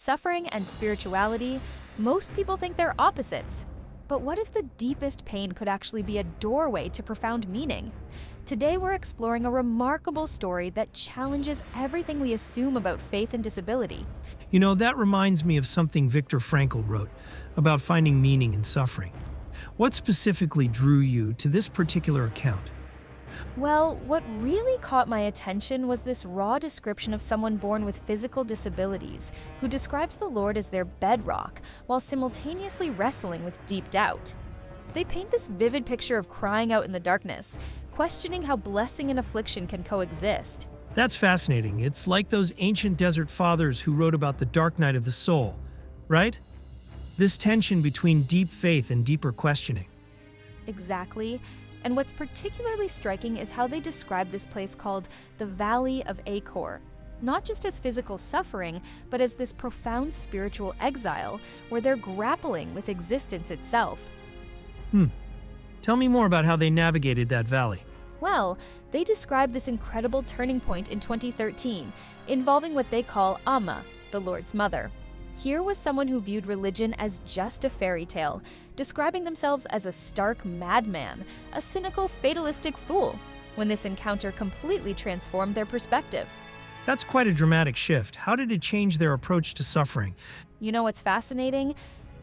Suffering and spirituality, most people think they're opposites. But what if the deepest pain could actually be a doorway to profound meaning? Today we're exploring a remarkable story that challenges everything we assume about faith and disability. That reminds me of something Viktor Frankl wrote about finding meaning in suffering. What specifically drew you to this particular account? Well, what really caught my attention was this raw description of someone born with physical disabilities who describes the Lord as their bedrock while simultaneously wrestling with deep doubt. They paint this vivid picture of crying out in the darkness, questioning how blessing and affliction can coexist. That's fascinating. It's like those ancient desert fathers who wrote about the dark night of the soul, right? This tension between deep faith and deeper questioning. Exactly. And what's particularly striking is how they describe this place called the Valley of Achor, not just as physical suffering, but as this profound spiritual exile where they're grappling with existence itself. Tell me more about how they navigated that valley. Well, they describe this incredible turning point in 2013, involving what they call Amma, the Lord's mother. Here was someone who viewed religion as just a fairy tale, describing themselves as a stark madman, a cynical, fatalistic fool, when this encounter completely transformed their perspective. That's quite a dramatic shift. How did it change their approach to suffering? You know what's fascinating?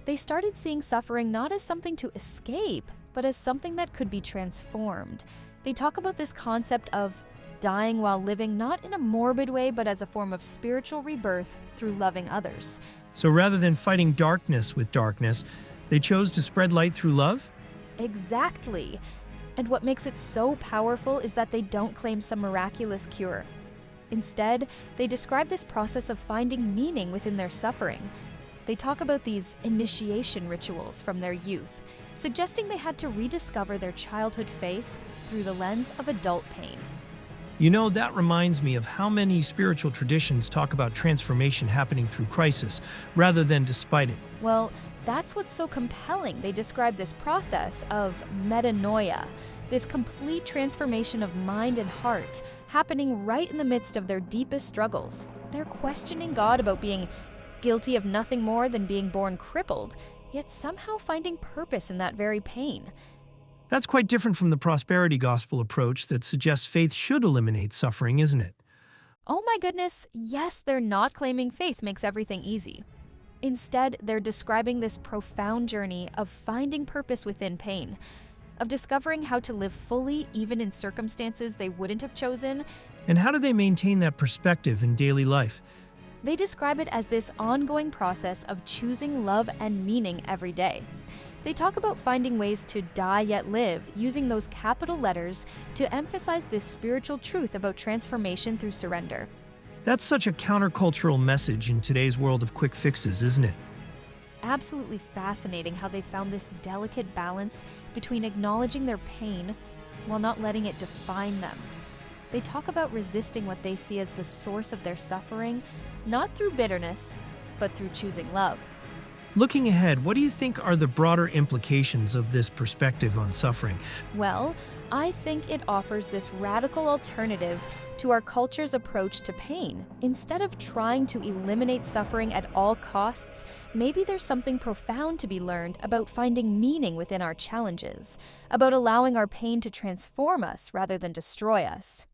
They started seeing suffering not as something to escape, but as something that could be transformed. They talk about this concept of dying while living not in a morbid way, but as a form of spiritual rebirth through loving others. So rather than fighting darkness with darkness, they chose to spread light through love? Exactly. And what makes it so powerful is that they don't claim some miraculous cure. Instead, they describe this process of finding meaning within their suffering. They talk about these initiation rituals from their youth, suggesting they had to rediscover their childhood faith through the lens of adult pain. That reminds me of how many spiritual traditions talk about transformation happening through crisis, rather than despite it. Well, that's what's so compelling. They describe this process of metanoia, this complete transformation of mind and heart, happening right in the midst of their deepest struggles. They're questioning God about being guilty of nothing more than being born crippled, yet somehow finding purpose in that very pain. That's quite different from the prosperity gospel approach that suggests faith should eliminate suffering, isn't it? Oh my goodness, yes, they're not claiming faith makes everything easy. Instead, they're describing this profound journey of finding purpose within pain, of discovering how to live fully even in circumstances they wouldn't have chosen. And how do they maintain that perspective in daily life? They describe it as this ongoing process of choosing love and meaning every day. They talk about finding ways to die yet live, using those capital letters to emphasize this spiritual truth about transformation through surrender. That's such a countercultural message in today's world of quick fixes, isn't it? Absolutely fascinating how they found this delicate balance between acknowledging their pain while not letting it define them. They talk about resisting what they see as the source of their suffering, not through bitterness, but through choosing love. Looking ahead, what do you think are the broader implications of this perspective on suffering? Well, I think it offers this radical alternative to our culture's approach to pain. Instead of trying to eliminate suffering at all costs, maybe there's something profound to be learned about finding meaning within our challenges, about allowing our pain to transform us rather than destroy us.